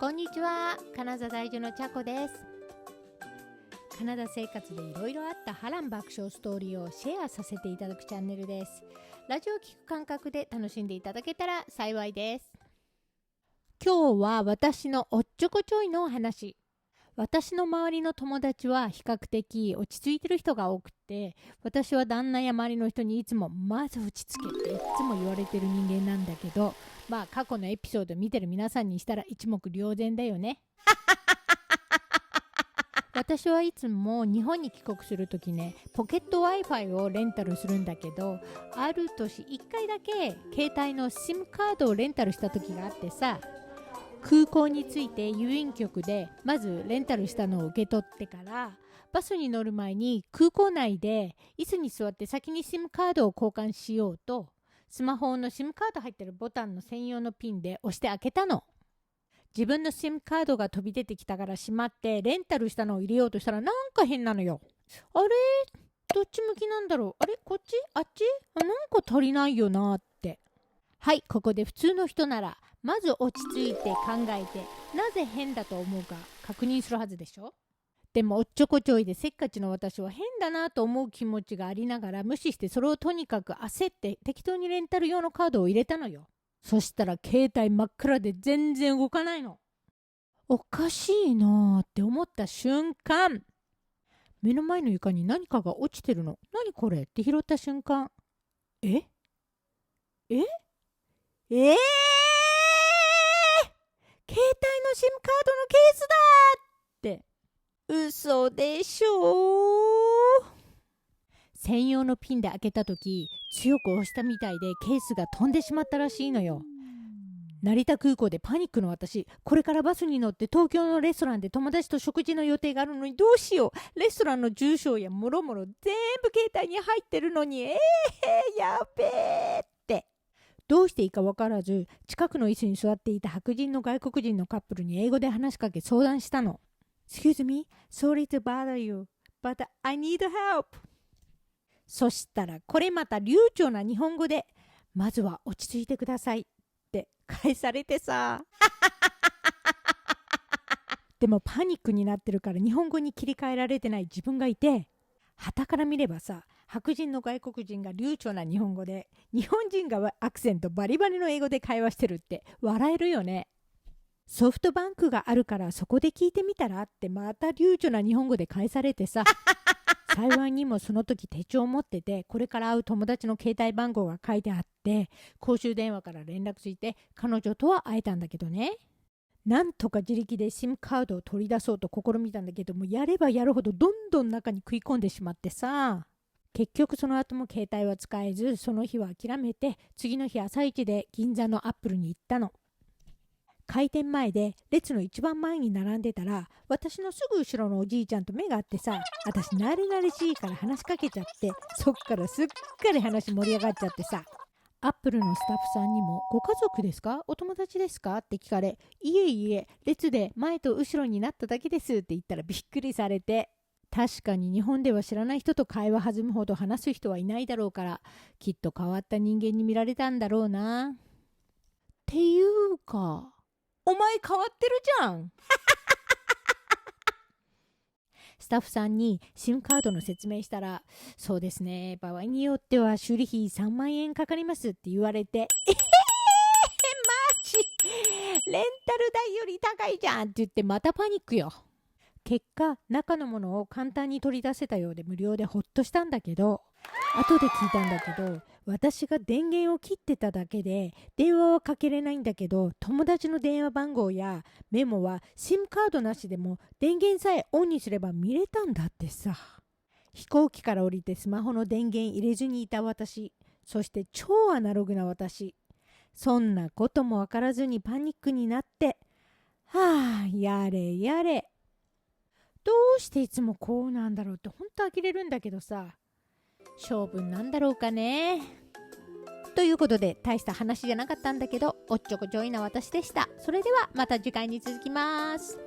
こんにちは。カナダ在住のチャコです。カナダ生活でいろいろあった波乱爆笑ストーリーをシェアさせていただくチャンネルです。ラジオを聞く感覚で楽しんでいただけたら幸いです。今日は私のおっちょこちょいの話。私の周りの友達は比較的落ち着いてる人が多くて、私は旦那や周りの人にいつもまず落ち着けっていつも言われてる人間なんだけど、過去のエピソード見てる皆さんにしたら一目瞭然だよね。私はいつも日本に帰国するときね、ポケット Wi-Fi をレンタルするんだけど、ある年1回だけ携帯の SIM カードをレンタルした時があってさ、空港に着いて郵便局でまずレンタルしたのを受け取ってから、バスに乗る前に空港内で椅子に座って先に SIM カードを交換しようと、スマホの SIM カード入ってるボタンの専用のピンで押して開けたの。自分の SIM カードが飛び出てきたから閉まって、レンタルしたのを入れようとしたらなんか変なのよ。あれ、どっち向きなんだろう、あれ、こっちあっち、なんか足りないよなって。はい、ここで普通の人ならまず落ち着いて考えて、なぜ変だと思うか確認するはずでしょ。でもおっちょこちょいでせっかちの私は変だなと思う気持ちがありながら無視して、それをとにかく焦って適当にレンタル用のカードを入れたのよ。そしたら携帯真っ暗で全然動かないの。おかしいなって思った瞬間、目の前の床に何かが落ちてるの。何これって拾った瞬間、え携帯の SIM カードのケースだって。嘘でしょ。専用のピンで開けた時、強く押したみたいでケースが飛んでしまったらしいのよ。成田空港でパニックの私、これからバスに乗って東京のレストランで友達と食事の予定があるのにどうしよう。レストランの住所やもろもろ全部携帯に入ってるのに、やべえって。どうしていいか分からず、近くの椅子に座っていた白人の外国人のカップルに英語で話しかけ相談したの。Excuse me, sorry to bother you, but I need help. そしたらこれまた流暢な日本語で、まずは落ち着いてくださいって返されてさ。でもパニックになってるから日本語に切り替えられてない自分がいて、傍から見ればさ、白人の外国人が流暢な日本語で、日本人がアクセントバリバリの英語で会話してるって笑えるよね。ソフトバンクがあるからそこで聞いてみたらってまた流暢な日本語で返されてさ。幸いにもその時手帳を持ってて、これから会う友達の携帯番号が書いてあって、公衆電話から連絡ついて彼女とは会えたんだけどね。なんとか自力で SIM カードを取り出そうと試みたんだけども、やればやるほどどんどん中に食い込んでしまってさ。結局その後も携帯は使えず、その日は諦めて、次の日朝一で銀座のアップルに行ったの。開店前で列の一番前に並んでたら、私のすぐ後ろのおじいちゃんと目が合ってさ、私慣れ慣れしいから話しかけちゃって、そっからすっかり話盛り上がっちゃってさ。アップルのスタッフさんにも、ご家族ですか、お友達ですかって聞かれ、いえいえ、列で前と後ろになっただけですって言ったらびっくりされて。確かに日本では知らない人と会話弾むほど話す人はいないだろうから、きっと変わった人間に見られたんだろうな。っていうか、お前変わってるじゃん。スタッフさんに SIM カードの説明したら、そうですね、場合によっては修理費3万円かかりますって言われて、マジレンタル代より高いじゃんって言ってまたパニックよ。結果、中のものを簡単に取り出せたようで無料でほっとしたんだけど、後で聞いたんだけど、私が電源を切ってただけで電話はかけれないんだけど、友達の電話番号やメモは SIM カードなしでも電源さえオンにすれば見れたんだってさ。飛行機から降りてスマホの電源入れずにいた私、そして超アナログな私、そんなこともわからずにパニックになって、やれやれ、どうしていつもこうなんだろうってほんと呆れるんだけどさ、性分なんだろうかね。ということで、大した話じゃなかったんだけど、おっちょこちょいな私でした。それではまた次回に続きます。